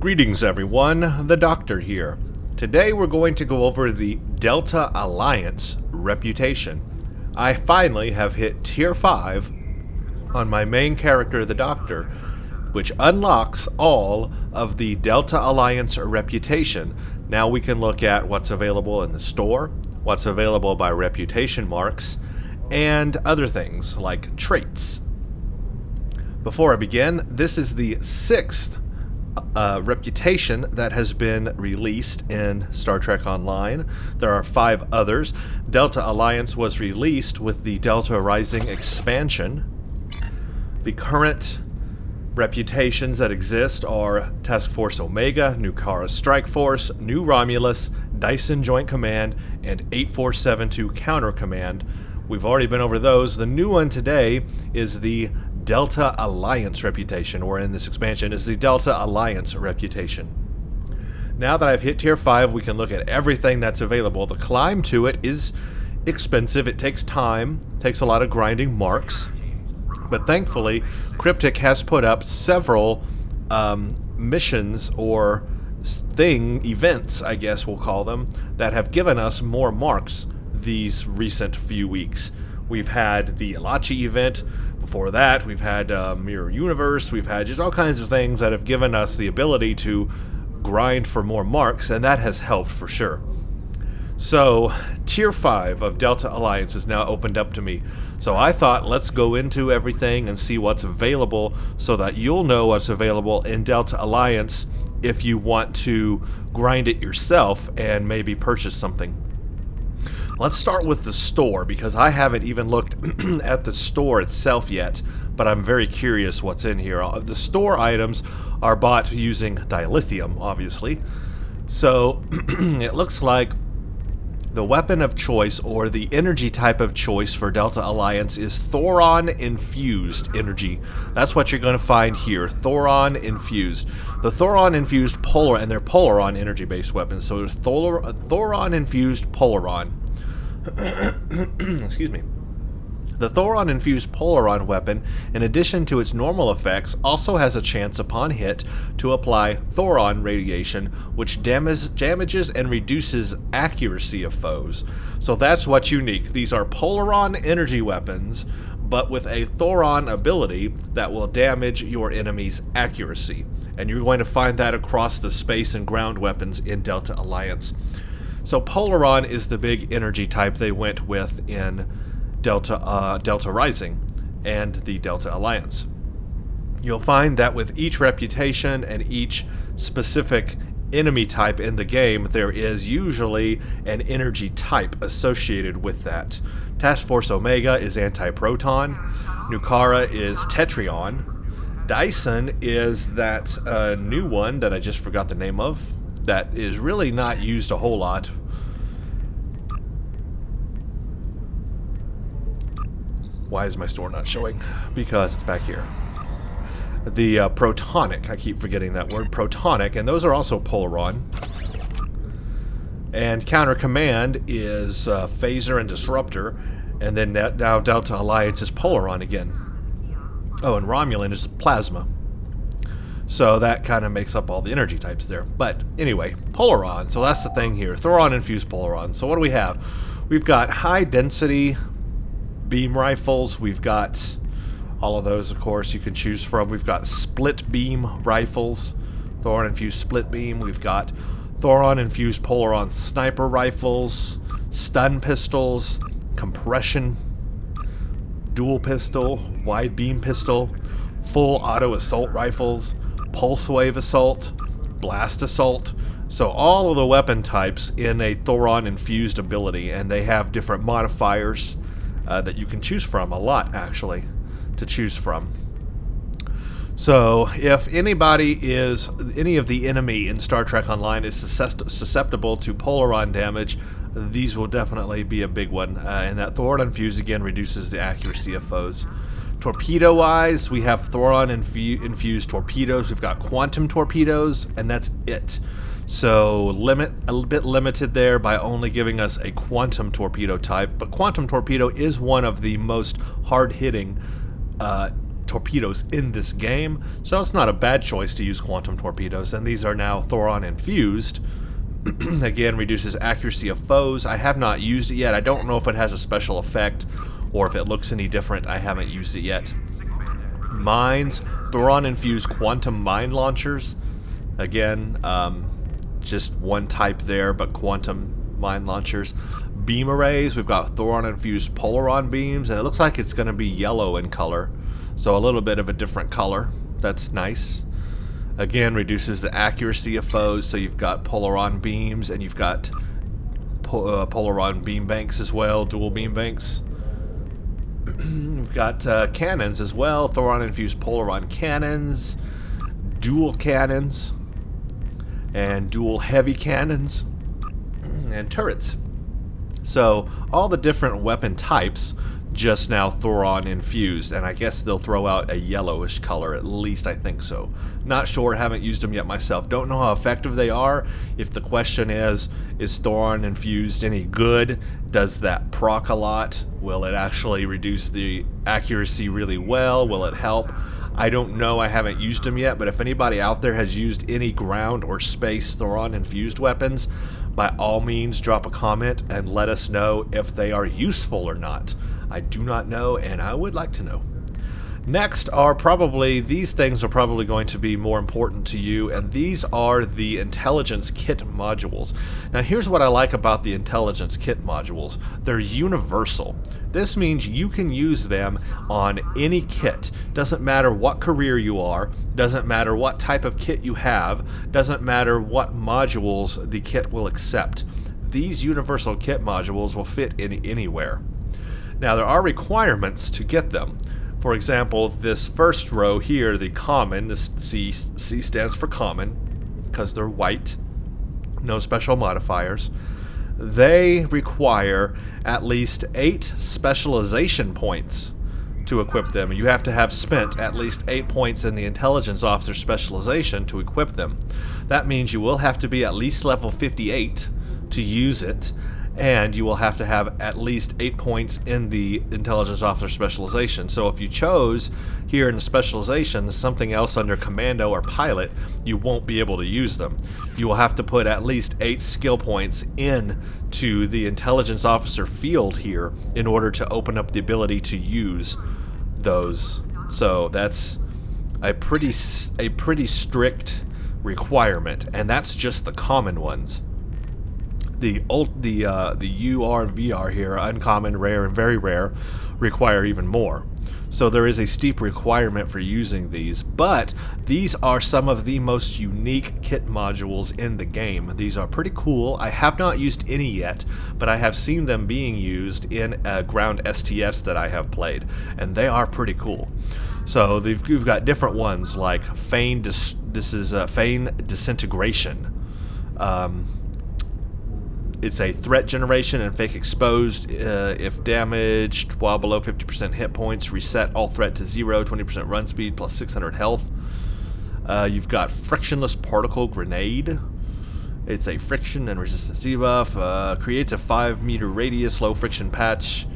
Greetings everyone, the Doctor here. Today we're going to go over the Delta Alliance reputation. I finally have hit Tier 5 on my main character, the Doctor, which unlocks all of the Delta Alliance reputation. Now we can look at what's available in the store, what's available by reputation marks, and other things like traits. Before I begin, this is the 6th reputation that has been released in Star Trek Online. There are 5 others. Delta Alliance was released with the Delta Rising expansion. The current reputations that exist are Task Force Omega, Nukara Strike Force, New Romulus, Dyson Joint Command, and 8472 Counter Command. We've already been over those. The new one today is the Delta Alliance reputation, or in this expansion is the Delta Alliance reputation. Now that I've hit Tier 5, we can look at everything that's available. The climb to it is expensive. It takes time, takes a lot of grinding marks. But thankfully, Cryptic has put up several missions or events, I guess we'll call them, that have given us more marks these recent few weeks. We've had the Elachi event. Before that, we've had Mirror Universe. We've had just all kinds of things that have given us the ability to grind for more marks, and that has helped for sure. So, Tier 5 of Delta Alliance is now opened up to me. So I thought, let's go into everything and see what's available so that you'll know what's available in Delta Alliance if you want to grind it yourself and maybe purchase something. Let's start with the store, because I haven't even looked at the store itself yet, but I'm very curious what's in here. The store items are bought using dilithium, obviously. So it looks like the weapon of choice, or the energy type of choice for Delta Alliance, is Thoron Infused Energy. That's what you're going to find here, Thoron Infused. The Thoron Infused Polar, and they're Polaron energy-based weapons, so Thoron Infused Polaron. Excuse me. The Thoron-infused Polaron weapon, in addition to its normal effects, also has a chance upon hit to apply Thoron radiation, which damages and reduces accuracy of foes. So that's what's unique. These are Polaron energy weapons, but with a Thoron ability that will damage your enemy's accuracy. And you're going to find that across the space and ground weapons in Delta Alliance. So Polaron is the big energy type they went with in Delta Rising and the Delta Alliance. You'll find that with each reputation and each specific enemy type in the game, there is usually an energy type associated with that. Task Force Omega is anti-proton. Nukara is Tetrion. Dyson is that new one that I just forgot the name of, that is really not used a whole lot. Why is my store not showing? Because it's back here. The Protonic, I keep forgetting that word, Protonic, and those are also Polaron. And Counter Command is Phaser and Disruptor, and then now Delta Alliance is Polaron again. Oh, and Romulan is Plasma. So that kind of makes up all the energy types there. But anyway, Polaron. So that's the thing here. Thoron-infused Polaron. So what do we have? We've got high-density beam rifles. We've got all of those, of course, you can choose from. We've got split-beam rifles. Thoron-infused split beam. We've got Thoron-infused Polaron sniper rifles. Stun pistols. Compression. Dual pistol. Wide beam pistol. Full auto assault rifles. Pulse Wave Assault, Blast Assault. So all of the weapon types in a Thoron-infused ability, and they have different modifiers that you can choose from, a lot actually, to choose from. So if any of the enemy in Star Trek Online is susceptible to Polaron damage, these will definitely be a big one, and that Thoron-infused again reduces the accuracy of foes. Torpedo-wise, we have Thoron-infused torpedoes. We've got quantum torpedoes, and that's it. So a bit limited there by only giving us a quantum torpedo type. But quantum torpedo is one of the most hard-hitting torpedoes in this game, so it's not a bad choice to use quantum torpedoes, and these are now Thoron infused. Again, reduces accuracy of foes. I have not used it yet. I don't know if it has a special effect or if it looks any different. I haven't used it yet. Mines, Thoron infused quantum mine launchers. Again, just one type there, but quantum mine launchers. Beam arrays, we've got Thoron infused Polaron beams, and it looks like it's going to be yellow in color, so a little bit of a different color. That's nice. Again, reduces the accuracy of foes, so you've got Polaron beams, and you've got Polaron beam banks as well, dual beam banks. We've got cannons as well, Thoron infused Polaron cannons, dual cannons, and dual heavy cannons, and turrets. So all the different weapon types just now Thoron infused, and I guess they'll throw out a yellowish color, at least I think so. Not sure, haven't used them yet myself. Don't know how effective they are. If the question is Thoron infused any good? Does that proc a lot? Will it actually reduce the accuracy really well? Will it help? I don't know, I haven't used them yet, but if anybody out there has used any ground or space Thoron infused weapons, by all means drop a comment and let us know if they are useful or not. I do not know, and I would like to know. Next are probably, these things are probably going to be more important to you, and these are the intelligence kit modules. Now here's what I like about the intelligence kit modules. They're universal. This means you can use them on any kit. Doesn't matter what career you are, doesn't matter what type of kit you have, doesn't matter what modules the kit will accept. These universal kit modules will fit in anywhere. Now there are requirements to get them. For example, this first row here, the common, this C stands for common, because they're white, no special modifiers. They require at least 8 specialization points to equip them. You have to have spent at least 8 points in the intelligence officer specialization to equip them. That means you will have to be at least level 58 to use it, and you will have to have at least 8 points in the intelligence officer specialization. So if you chose here in the specialization something else under commando or pilot, you won't be able to use them. You will have to put at least 8 skill points in to the intelligence officer field here in order to open up the ability to use those. So that's a pretty strict requirement, and that's just the common ones. The UR and VR here, uncommon, rare, and very rare, require even more. So there is a steep requirement for using these, but these are some of the most unique kit modules in the game. These are pretty cool. I have not used any yet, but I have seen them being used in ground STS that I have played, and they are pretty cool. So you've got different ones like Feign Disintegration. It's a threat generation and fake exposed. If damaged while below 50% hit points, reset all threat to 0, 20% run speed plus 600 health. You've got Frictionless Particle Grenade. It's a friction and resistance debuff. Creates a 5-meter radius low friction patch.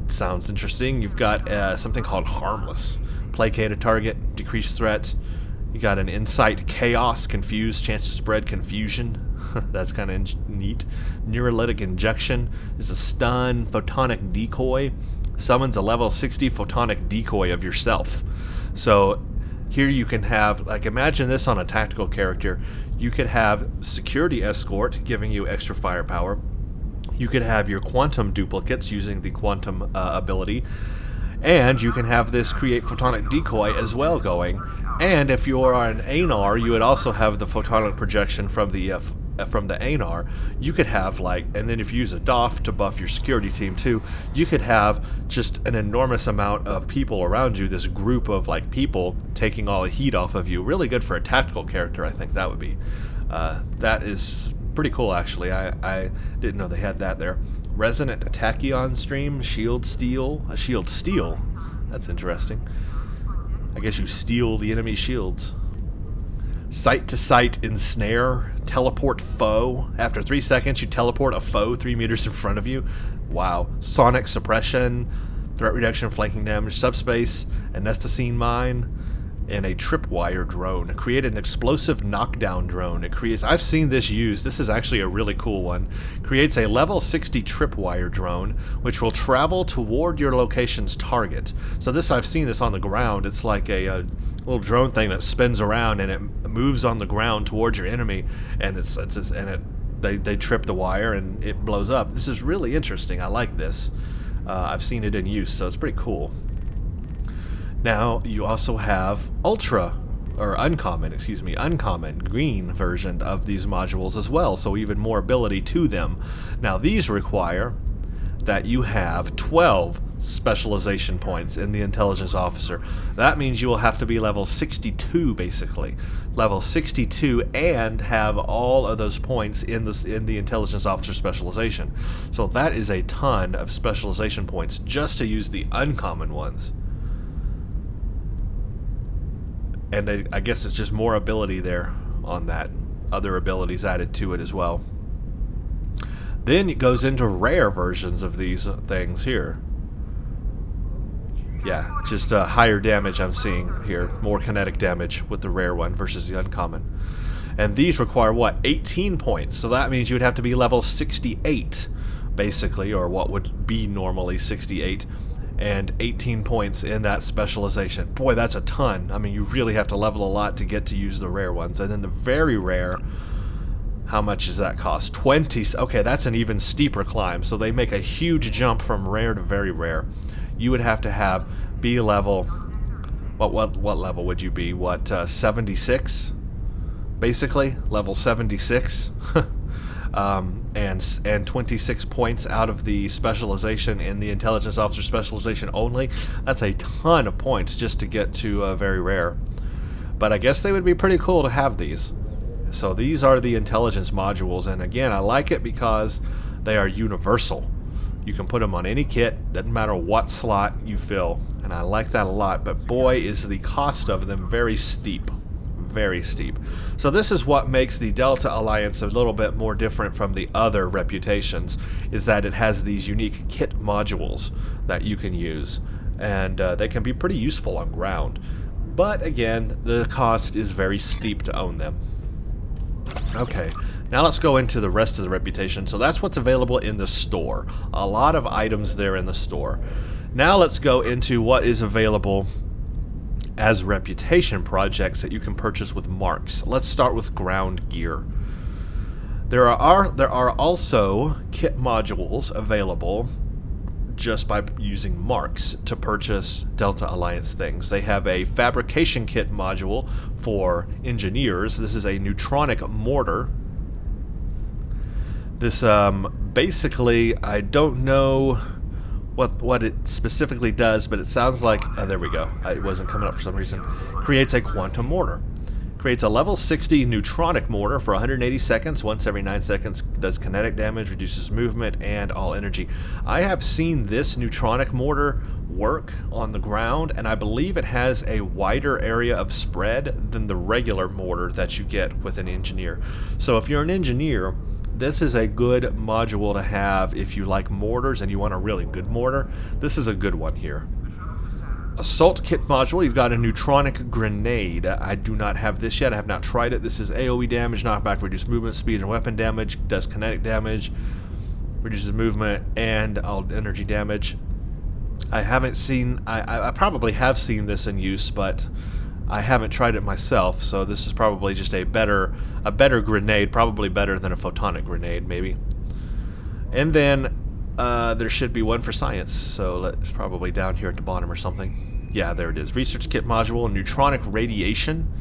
Sounds interesting. You've got something called Harmless. Placate a target, decrease threat. You got an Insight Chaos, confuse, chance to spread confusion. That's kind of neat. Neurolytic Injection is a stun photonic decoy. Summons a level 60 photonic decoy of yourself. So here you can have, like, imagine this on a tactical character. You could have Security Escort giving you extra firepower. You could have your quantum duplicates using the quantum ability. And you can have this Create Photonic Decoy as well going. And if you are an ANAR, you would also have the photonic projection from the ANAR. You could have, like, and then if you use a DOF to buff your security team too, you could have just an enormous amount of people around you, this group of, like, people taking all the heat off of you. Really good for a tactical character, I think that would be. That is pretty cool, actually. I didn't know they had that there. Resonant Tachyon Stream, Shield Steal. That's interesting. I guess you steal the enemy shields. Sight-to-sight Ensnare, Teleport Foe. After 3 seconds, you teleport a foe 3 meters in front of you. Wow. Sonic Suppression, threat reduction, flanking damage, subspace, anethicene mine, and a tripwire drone. Create an explosive knockdown drone. It creates, I've seen this used. This is actually a really cool one. Creates a level 60 tripwire drone, which will travel toward your location's target. So this, I've seen this on the ground. It's like a little drone thing that spins around and it moves on the ground towards your enemy, and they trip the wire and it blows up. This is really interesting. I like this. I've seen it in use, so it's pretty cool. Now, you also have uncommon green version of these modules as well, so even more ability to them. Now, these require that you have 12 specialization points in the intelligence officer. That means you will have to be level 62, basically. Level 62 and have all of those points in the intelligence officer specialization. So that is a ton of specialization points just to use the uncommon ones. And I guess it's just more ability there on that. Other abilities added to it as well. Then it goes into rare versions of these things here. Yeah, just higher damage I'm seeing here. More kinetic damage with the rare one versus the uncommon. And these require, what, 18 points. So that means you would have to be level 68, basically, or what would be normally 68. And 18 points in that specialization. Boy, that's a ton. I mean, you really have to level a lot to get to use the rare ones. And then the very rare, how much does that cost? 20. Okay, that's an even steeper climb. So they make a huge jump from rare to very rare. You would have to be level. What level would you be? What, 76? Basically, level 76. And 26 points out of the specialization in the intelligence officer specialization only. That's a ton of points just to get to very rare. But I guess they would be pretty cool to have these. So these are the intelligence modules, and again, I like it because they are universal. You can put them on any kit, doesn't matter what slot you fill, and I like that a lot. But boy, is the cost of them very steep. Very steep. So this is what makes the Delta Alliance a little bit more different from the other reputations, is that it has these unique kit modules that you can use, and they can be pretty useful on ground. But again, the cost is very steep to own them. Okay, now let's go into the rest of the reputation. So that's what's available in the store. A lot of items there in the store. Now let's go into what is available as reputation projects that you can purchase with marks. Let's start with ground gear. There are also kit modules available just by using marks to purchase Delta Alliance things. They have a fabrication kit module for engineers. This is a neutronic mortar. This basically, I don't know what it specifically does, but it sounds like, there we go, it wasn't coming up for some reason. Creates a quantum mortar. Creates a level 60 neutronic mortar for 180 seconds, once every 9 seconds, does kinetic damage, reduces movement, and all energy. I have seen this neutronic mortar work on the ground, and I believe it has a wider area of spread than the regular mortar that you get with an engineer. So if you're an engineer, this is a good module to have if you like mortars and you want a really good mortar. This is a good one here. Assault kit module, you've got a neutronic grenade. I do not have this yet. I have not tried it. This is AoE damage, knockback, reduced movement, speed, and weapon damage. Does kinetic damage, reduces movement, and all energy damage. I haven't seen, I probably have seen this in use, but I haven't tried it myself, so this is probably just a better grenade, probably better than a photonic grenade, maybe. And then there should be one for science, so it's probably down here at the bottom or something. Yeah, there it is. Research kit module, neutronic radiation.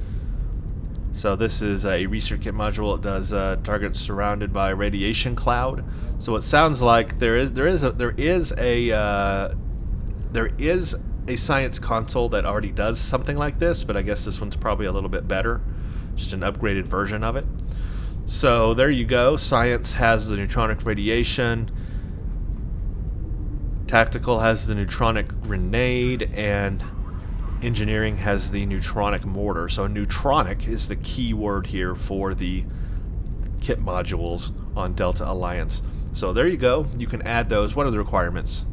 So this is a research kit module. It does targets surrounded by radiation cloud. So it sounds like there is a science console that already does something like this, but I guess this one's probably a little bit better, just an upgraded version of it. So there you go. Science has the neutronic radiation. Tactical has the neutronic grenade, and engineering has the neutronic mortar. So neutronic is the key word here for the kit modules on Delta Alliance. So there you go. You can add those. What are the requirements?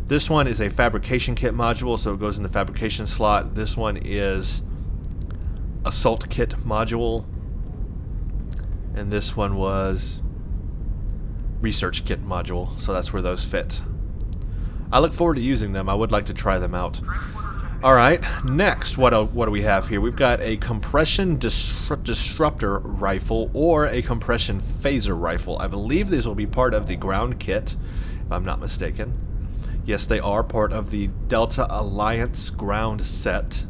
This one is a fabrication kit module, so it goes in the fabrication slot. This one is assault kit module. And this one was research kit module, so that's where those fit. I look forward to using them. I would like to try them out. Alright, next, what do we have here? We've got a compression disruptor rifle or a compression phaser rifle. I believe these will be part of the ground kit, if I'm not mistaken. Yes, they are part of the Delta Alliance ground set.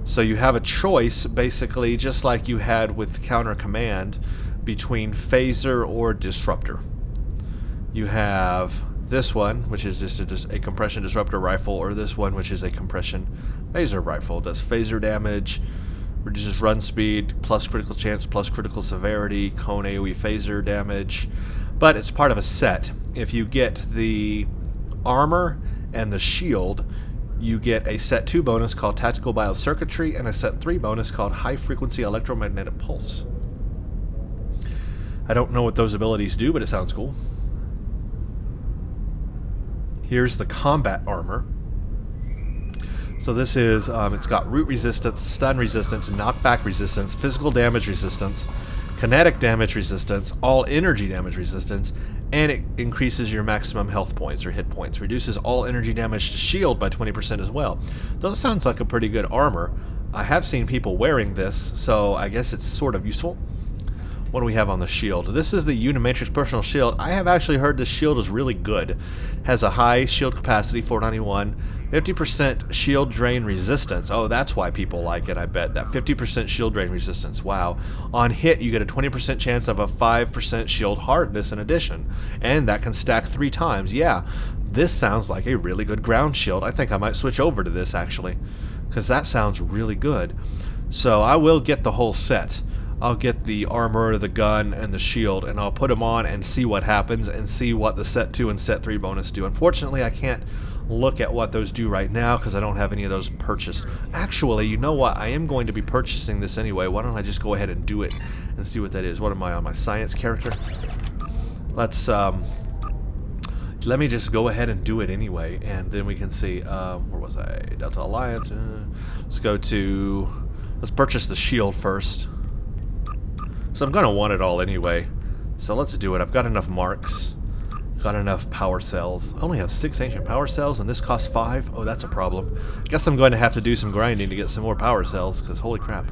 So you have a choice, basically, just like you had with Counter Command, between phaser or disruptor. You have this one, which is just a compression disruptor rifle, or this one, which is a compression phaser rifle. It does phaser damage, reduces run speed, plus critical chance, plus critical severity, cone AoE phaser damage, but it's part of a set. If you get the armor and the shield, you get a set 2 bonus called Tactical Biocircuitry and a set 3 bonus called High Frequency Electromagnetic Pulse. I don't know what those abilities do, but it sounds cool. Here's the combat armor. So this is, it's got root resistance, stun resistance, knockback resistance, physical damage resistance, kinetic damage resistance, all energy damage resistance, and it increases your maximum health points or hit points. Reduces all energy damage to shield by 20% as well. Those sounds like a pretty good armor. I have seen people wearing this, so I guess it's sort of useful. What do we have on the shield? This is the Unimatrix Personal Shield. I have actually heard this shield is really good. Has a high shield capacity, 491, 50% shield drain resistance. Oh, that's why people like it, I bet. That 50% shield drain resistance. Wow. On hit, you get a 20% chance of a 5% shield hardness in addition. And that can stack 3 times. Yeah, this sounds like a really good ground shield. I think I might switch over to this, actually, because that sounds really good. So I will get the whole set. I'll get the armor, the gun, and the shield, and I'll put them on and see what happens and see what the set 2 and set 3 bonus do. Unfortunately, I can't look at what those do right now because I don't have any of those purchased. Actually, you know what? I am going to be purchasing this anyway. Why don't I just go ahead and do it and see what that is? What am I on, my science character? Let's, let me just go ahead and do it anyway, and then we can see, where was I? Delta Alliance. Let's go to, let's purchase the shield first. So I'm going to want it all anyway. So let's do it. I've got enough marks. Got enough power cells. I only have 6 ancient power cells and this costs 5. Oh, that's a problem. Guess I'm going to have to do some grinding to get some more power cells, because holy crap.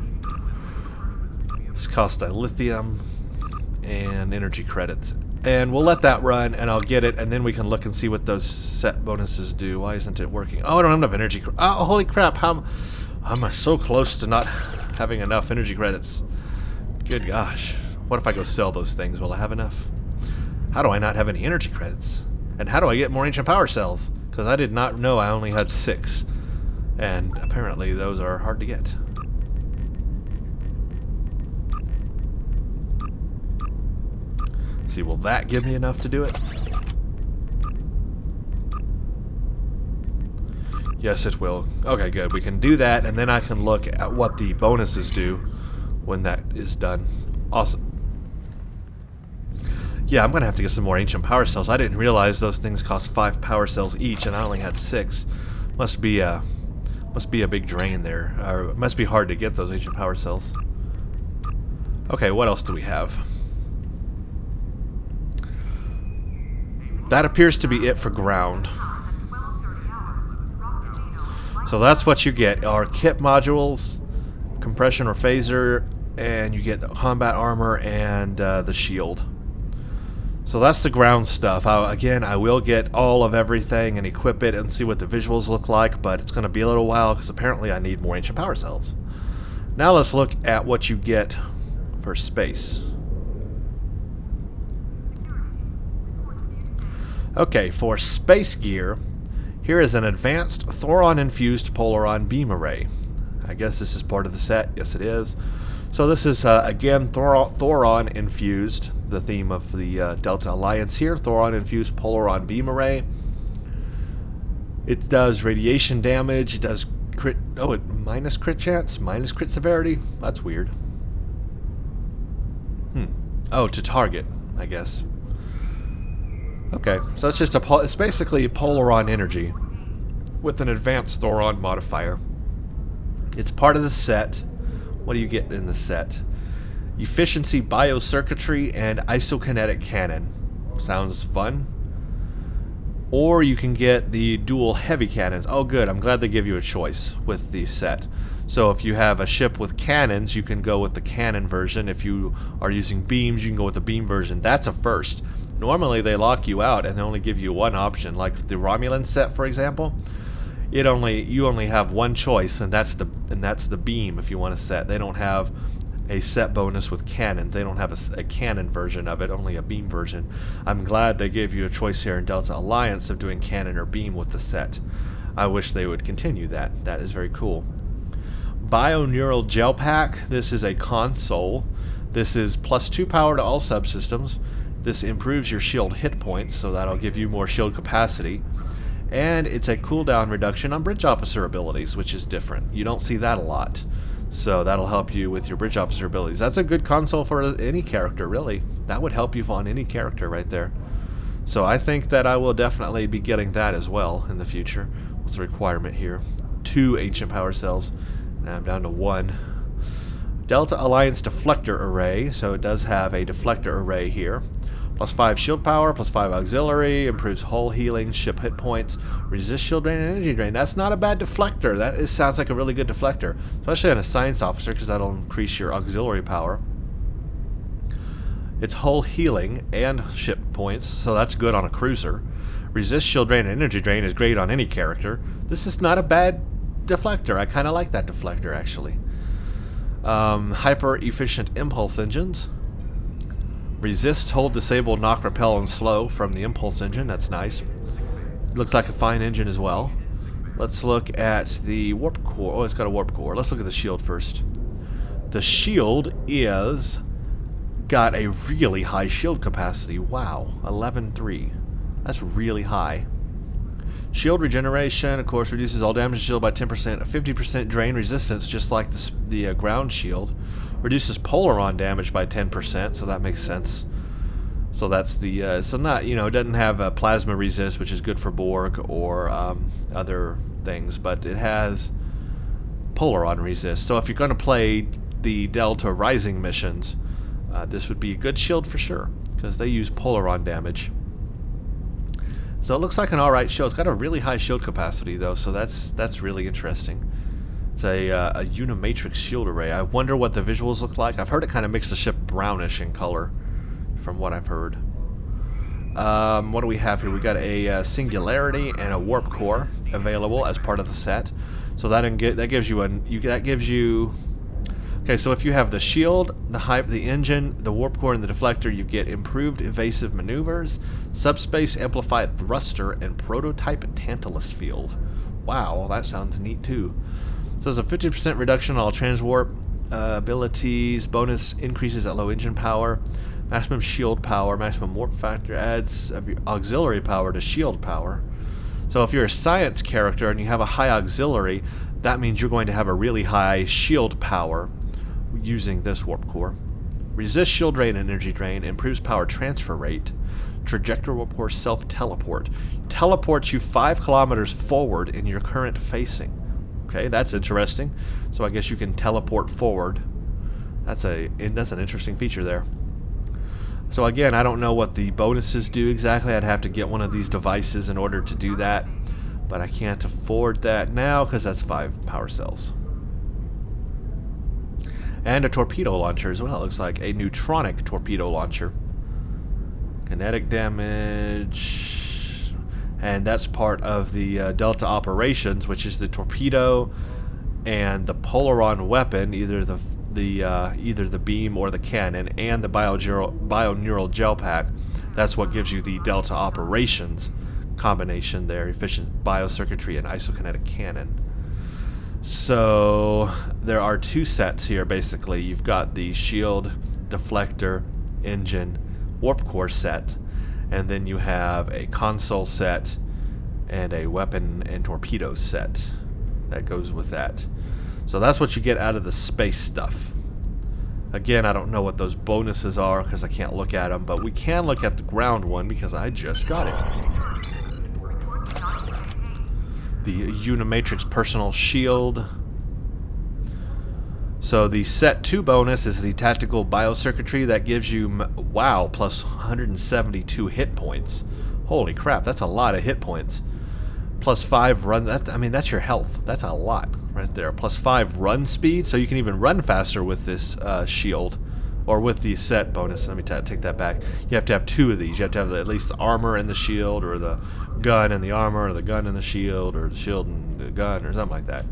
This costs a lithium and energy credits. And we'll let that run and I'll get it, and then we can look and see what those set bonuses do. Why isn't it working? Oh, I don't have enough energy. Oh, holy crap. How am I so close to not having enough energy credits? Good gosh. What if I go sell those things? Will I have enough? How do I not have any energy credits? And how do I get more ancient power cells? Because I did not know I only had 6. And apparently those are hard to get. See, will that give me enough to do it? Yes, it will. Okay, good. We can do that, and then I can look at what the bonuses do when that is done. Awesome. Yeah, I'm going to have to get some more ancient power cells. I didn't realize those things cost 5 power cells each, and I only had 6. Must be a big drain there. Or it must be hard to get those ancient power cells. Okay, what else do we have? That appears to be it for ground. So that's what you get, are kit modules, compression or phaser, and you get combat armor and the shield. So that's the ground stuff. Again, I will get all of everything and equip it and see what the visuals look like, but it's going to be a little while because apparently I need more ancient power cells. Now let's look at what you get for space. Okay, for space gear, here is an advanced Thoron-infused Polaron beam array. I guess this is part of the set. Yes, it is. So this is, again, Thoron-infused, the theme of the Delta Alliance here. Thoron-infused Polaron beam array. It does radiation damage. It does crit... Oh, it minus crit chance? Minus crit severity? That's weird. Oh, to target, I guess. Okay, so it's just it's basically Polaron energy with an advanced Thoron modifier. It's part of the set. What do you get in the set? Efficiency biocircuitry and isokinetic cannon. Sounds fun. Or you can get the dual heavy cannons. Oh good, I'm glad they give you a choice with the set. So if you have a ship with cannons, you can go with the cannon version. If you are using beams, you can go with the beam version. That's a first. Normally they lock you out and they only give you one option. Like the Romulan set, for example, you only have one choice, and that's the beam. If you want to set, they don't have a set bonus with cannons. They don't have a cannon version of it, only a beam version. I'm glad they gave you a choice here in Delta Alliance of doing cannon or beam with the set. I wish they would continue that. That is very cool. Bioneural Gel Pack. This is a console. This is +2 power to all subsystems. This improves your shield hit points, so that'll give you more shield capacity. And it's a cooldown reduction on bridge officer abilities, which is different. You don't see that a lot. So that'll help you with your bridge officer abilities. That's a good console for any character, really. That would help you on any character right there. So I think that I will definitely be getting that as well in the future. What's the requirement here? 2 ancient power cells. Now I'm down to 1. Delta Alliance deflector array. So it does have a deflector array here. +5 shield power, +5 auxiliary, improves hull healing, ship hit points, resist shield drain and energy drain. That's not a bad deflector. Sounds like a really good deflector, especially on a science officer, because that'll increase your auxiliary power. It's hull healing and ship points, so that's good on a cruiser. Resist shield drain and energy drain is great on any character. This is not a bad deflector. I kind of like that deflector, actually. Hyper efficient impulse engines. Resist, hold, disable, knock, repel, and slow from the impulse engine. That's nice. Looks like a fine engine as well. Let's look at the warp core. Oh, it's got a warp core. Let's look at the shield first. The shield is got a really high shield capacity. Wow, 11.3. That's really high. Shield regeneration, of course, reduces all damage to shield by 10%. A 50% drain resistance, just like the ground shield. Reduces Polaron damage by 10%, so that makes sense. So that's the so not it doesn't have a plasma resist, which is good for Borg or other things, but it has Polaron resist. So if you're going to play the Delta Rising missions, this would be a good shield for sure, because they use Polaron damage. So it looks like an alright shield. It's got a really high shield capacity though, so that's really interesting. It's a Unimatrix shield array. I wonder what the visuals look like. I've heard it kind of makes the ship brownish in color, from what I've heard. What do we have here? We got a Singularity and a Warp Core available as part of the set. So that gives you. Okay, so if you have the shield, the engine, the warp core, and the deflector, you get improved evasive maneuvers, subspace amplified thruster, and prototype Tantalus field. Wow, that sounds neat too. So there's a 50% reduction on all transwarp abilities, bonus increases at low engine power, maximum shield power, maximum warp factor adds auxiliary power to shield power. So if you're a science character and you have a high auxiliary, that means you're going to have a really high shield power using this warp core. Resist shield drain and energy drain, improves power transfer rate, trajectory warp core self-teleport. Teleports you 5 kilometers forward in your current facing. Okay, that's interesting. So I guess you can teleport forward. That's an interesting feature there. So again, I don't know what the bonuses do exactly. I'd have to get one of these devices in order to do that, but I can't afford that now because that's 5 power cells. And a torpedo launcher as well. It looks like a neutronic torpedo launcher. Kinetic damage, and that's part of the Delta operations, which is the torpedo and the Polaron weapon, either the beam or the cannon, and the bioneural gel pack. That's what gives you the Delta operations combination there: efficient biocircuitry and isokinetic cannon. So there are 2 sets here basically. You've got the shield, deflector, engine, warp core set, and then you have a console set and a weapon and torpedo set that goes with that. So that's what you get out of the space stuff. Again, I don't know what those bonuses are because I can't look at them, but we can look at the ground one because I just got it. The Unimatrix Personal Shield. So the Set 2 bonus is the Tactical Biocircuitry that gives you, wow, plus 172 hit points. Holy crap, that's a lot of hit points. Plus 5 run, that's your health. That's a lot right there. Plus 5 run speed, so you can even run faster with this shield. Or with the set bonus. Let me take that back. You have to have 2 of these. You have to have at least the armor and the shield, or the gun and the armor, or the gun and the shield, or the shield and the gun, or something like that.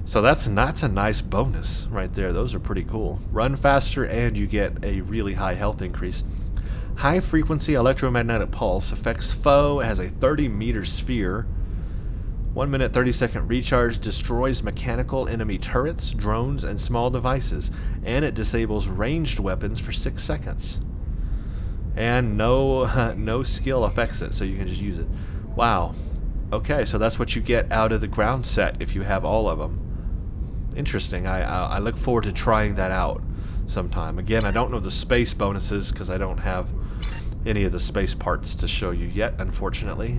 So that's a nice bonus right there. Those are pretty cool. Run faster and you get a really high health increase. High frequency electromagnetic pulse affects foe as a 30-meter sphere. 1 minute 30-second recharge destroys mechanical enemy turrets, drones, and small devices, and it disables ranged weapons for 6 seconds. And no skill affects it, so you can just use it. Wow. Okay, so that's what you get out of the ground set if you have all of them. Interesting. I look forward to trying that out sometime. Again, I don't know the space bonuses because I don't have any of the space parts to show you yet, unfortunately.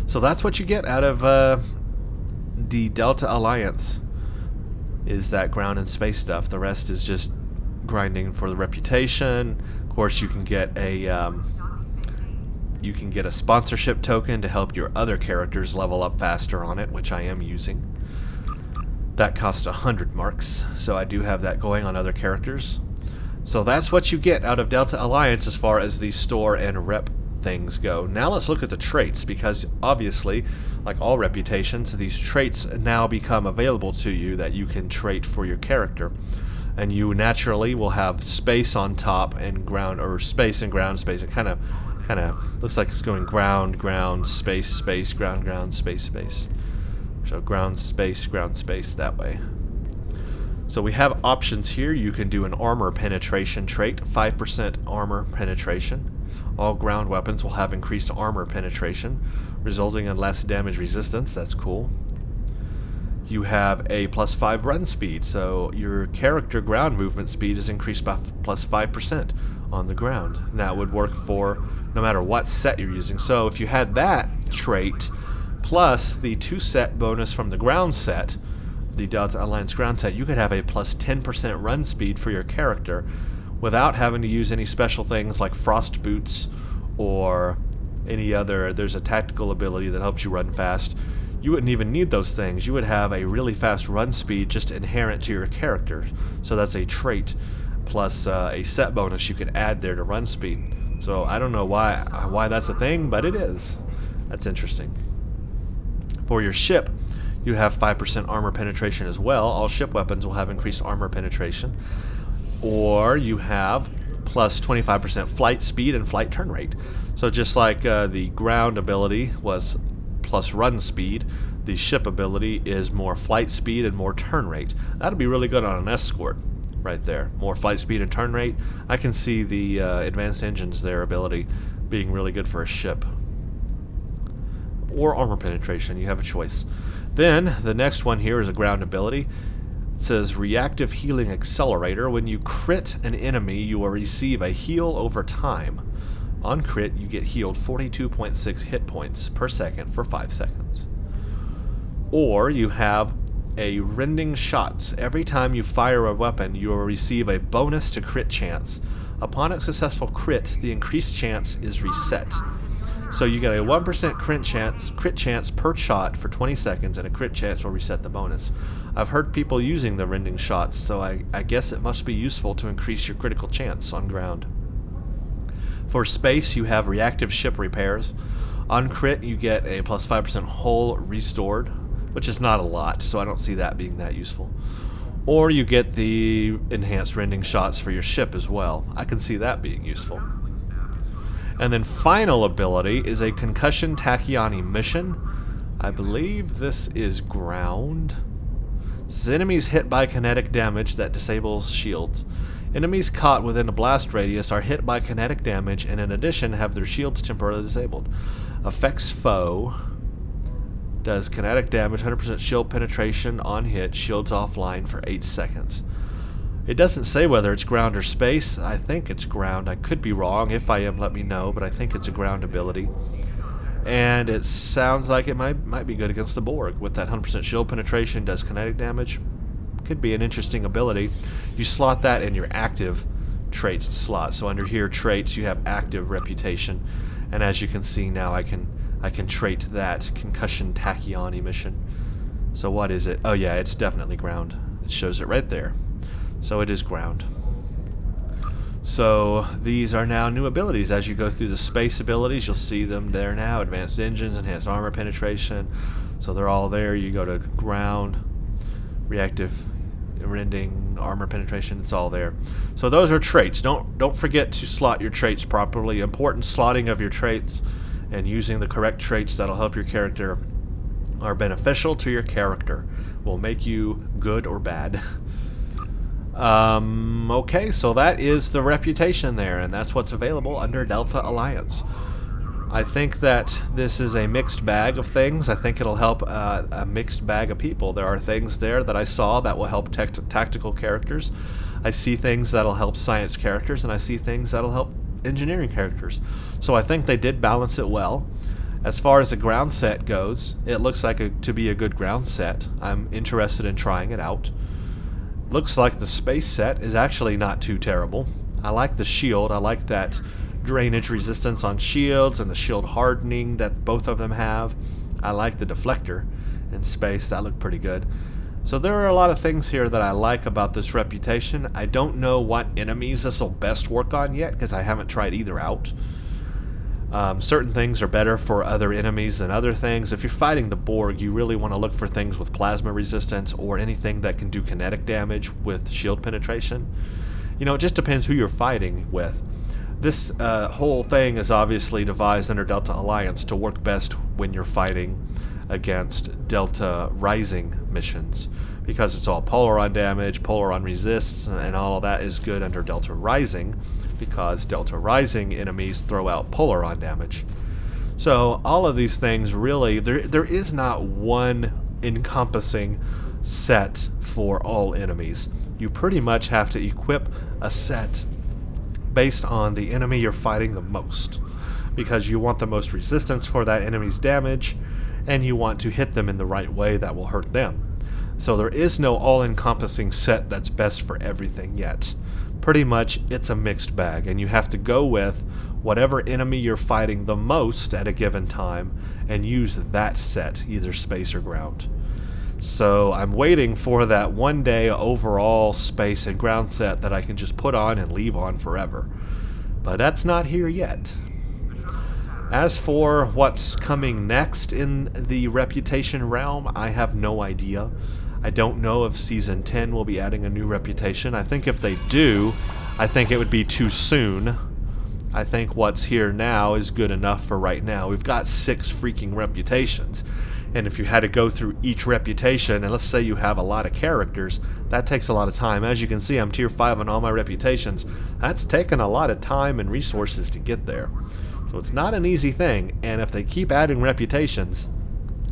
So that's what you get out of the Delta Alliance, is that ground and space stuff. The rest is just grinding for the reputation. Of course, you can get a sponsorship token to help your other characters level up faster on it, which I am using. That costs 100 marks, so I do have that going on other characters. So that's what you get out of Delta Alliance as far as the store and rep things go. Now let's look at the traits, because obviously, like all reputations, these traits now become available to you that you can trait for your character. And you naturally will have space on top and ground, or space and ground, space. It kind of looks like it's going ground, ground, space, space, ground, ground, space, space. So ground, space, that way. So we have options here. You can do an armor penetration trait, 5% armor penetration. All ground weapons will have increased armor penetration, resulting in less damage resistance. That's cool. You have a plus 5 run speed, so your character ground movement speed is increased by plus 5% on the ground. And that would work for no matter what set you're using. So if you had that trait, plus the 2 set bonus from the ground set, the Delta Alliance ground set, you could have a plus 10% run speed for your character without having to use any special things like frost boots or any other. There's a tactical ability that helps you run fast. You wouldn't even need those things. You would have a really fast run speed just inherent to your character. So that's a trait plus a set bonus you could add there to run speed. So I don't know why that's a thing, but it is. That's interesting. For your ship, you have 5% armor penetration as well. All ship weapons will have increased armor penetration. Or you have plus 25% flight speed and flight turn rate. So just like the ground ability was plus run speed, the ship ability is more flight speed and more turn rate. That'll be really good on an escort right there. More flight speed and turn rate. I can see the advanced engines, their ability being really good for a ship. Or armor penetration, you have a choice. Then the next one here is a ground ability. It says Reactive Healing Accelerator. When you crit an enemy, you will receive a heal over time. On crit, you get healed 42.6 hit points per second for 5 seconds. Or you have a Rending Shots. Every time you fire a weapon, you will receive a bonus to crit chance. Upon a successful crit, the increased chance is reset. So you get a 1% crit chance per shot for 20 seconds, and a crit chance will reset the bonus. I've heard people using the Rending Shots, so I guess it must be useful to increase your critical chance on ground. For space, you have Reactive Ship Repairs. On crit, you get a plus 5% hull restored, which is not a lot, so I don't see that being that useful. Or you get the Enhanced Rending Shots for your ship as well. I can see that being useful. And then final ability is a Concussion Tachyon Emission. I believe this is ground. It says enemies hit by kinetic damage that disables shields. Enemies caught within a blast radius are hit by kinetic damage and in addition have their shields temporarily disabled. Affects foe Does kinetic damage, 100% shield penetration on hit, shields offline for 8 seconds. It doesn't say whether it's ground or space. I think it's ground. I could be wrong. If I am, let me know, but I think it's a ground ability. And it sounds like it might be good against the Borg. With that 100% shield penetration, does kinetic damage. Could be an interesting ability. You slot that in your active traits slot. So under here, traits, you have active reputation. And as you can see now, I can trait that concussion tachyon emission. So what is it? Oh yeah, it's definitely ground. It shows it right there. So it is ground. So these are now new abilities. As you go through the space abilities, you'll see them there now. Advanced engines, enhanced armor penetration. So they're all there. You go to ground, reactive rending, armor penetration, it's all there. So those are traits. Don't forget to slot your traits properly. Important slotting of your traits and using the correct traits that'll help your character are beneficial to your character. Will make you good or bad. Okay, so that is the reputation there, and that's what's available under Delta Alliance. I think that this is a mixed bag of things. I think it'll help a mixed bag of people. There are things there that I saw that will help tactical characters. I see things that'll help science characters, and I see things that'll help engineering characters. So I think they did balance it well. As far as the ground set goes, it looks like to be a good ground set. I'm interested in trying it out. Looks like the space set is actually not too terrible. I like the shield. I like that drainage resistance on shields and the shield hardening that both of them have. I like the deflector in space. That looked pretty good. So there are a lot of things here that I like about this reputation. I don't know what enemies this will best work on yet because I haven't tried either out. Certain things are better for other enemies than other things. If you're fighting the Borg, you really want to look for things with plasma resistance or anything that can do kinetic damage with shield penetration. You know, it just depends who you're fighting with. This whole thing is obviously devised under Delta Alliance to work best when you're fighting against Delta Rising missions, because it's all Polaron damage, Polaron resists, and all of that is good under Delta Rising, because Delta Rising enemies throw out Polaron damage. So all of these things really, there is not one encompassing set for all enemies. You pretty much have to equip a set based on the enemy you're fighting the most, because you want the most resistance for that enemy's damage, and you want to hit them in the right way that will hurt them. So there is no all-encompassing set that's best for everything yet. Pretty much it's a mixed bag, and you have to go with whatever enemy you're fighting the most at a given time and use that set, either space or ground. So I'm waiting for that one-day overall space and ground set that I can just put on and leave on forever. But that's not here yet. As for what's coming next in the reputation realm, I have no idea. I don't know if Season 10 will be adding a new reputation. I think if they do, I think it would be too soon. I think what's here now is good enough for right now. We've got 6 freaking reputations. And if you had to go through each reputation, and let's say you have a lot of characters, that takes a lot of time. As you can see, I'm tier 5 on all my reputations. That's taken a lot of time and resources to get there. So it's not an easy thing, and if they keep adding reputations,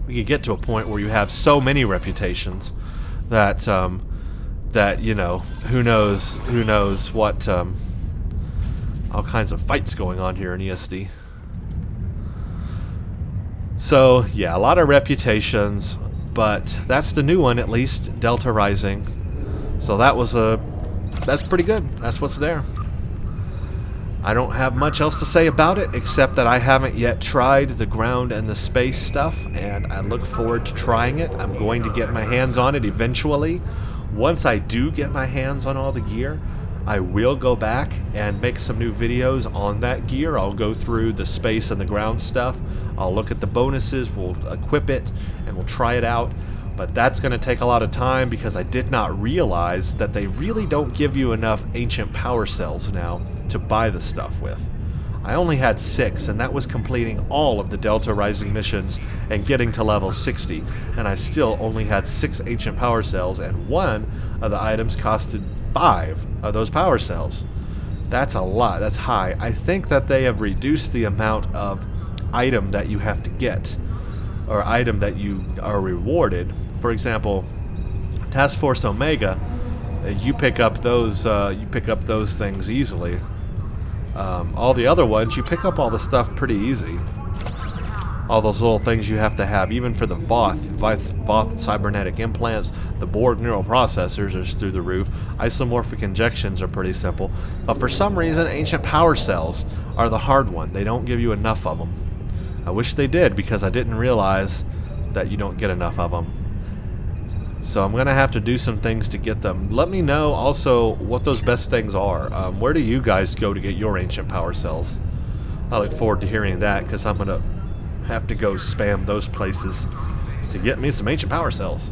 we could get to a point where you have so many reputations that, that, you know, who knows what, all kinds of fights going on here in ESD. So, yeah, a lot of reputations, but that's the new one, at least, Delta Rising. So that's pretty good. That's what's there. I don't have much else to say about it, except that I haven't yet tried the ground and the space stuff, and I look forward to trying it. I'm going to get my hands on it eventually. Once I do get my hands on all the gear, I will go back and make some new videos on that gear. I'll go through the space and the ground stuff. I'll look at the bonuses, we'll equip it, and we'll try it out. But that's going to take a lot of time because I did not realize that they really don't give you enough ancient power cells now to buy the stuff with. I only had 6, and that was completing all of the Delta Rising missions and getting to level 60, and I still only had 6 ancient power cells, and one of the items costed 5 of those power cells. That's a lot. That's high. I think that they have reduced the amount of item that you have to get. or item that you are rewarded. For example, Task Force Omega, you pick up those things easily. All the other ones, you pick up all the stuff pretty easy. All those little things you have to have, even for the Voth cybernetic implants, the Borg neural processors are through the roof. Isomorphic injections are pretty simple, but for some reason, ancient power cells are the hard one. They don't give you enough of them. I wish they did, because I didn't realize that you don't get enough of them. So I'm going to have to do some things to get them. Let me know also what those best things are. Where do you guys go to get your ancient power cells? I look forward to hearing that, because I'm going to have to go spam those places to get me some ancient power cells.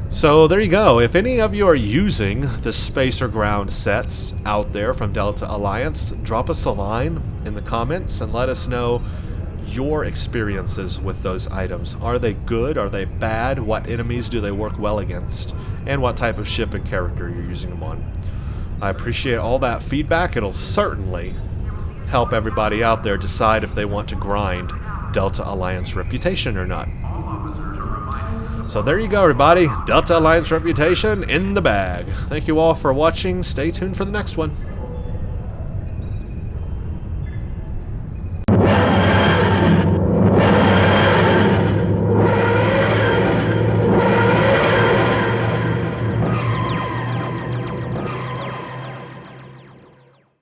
So there you go. If any of you are using the space or ground sets out there from Delta Alliance, drop us a line in the comments and let us know your experiences with those items. Are they good? Are they bad? What enemies do they work well against? And what type of ship and character you're using them on. I appreciate all that feedback. It'll certainly help everybody out there decide if they want to grind Delta Alliance Reputation or not. So there you go, everybody. Delta Alliance Reputation in the bag. Thank you all for watching. Stay tuned for the next one.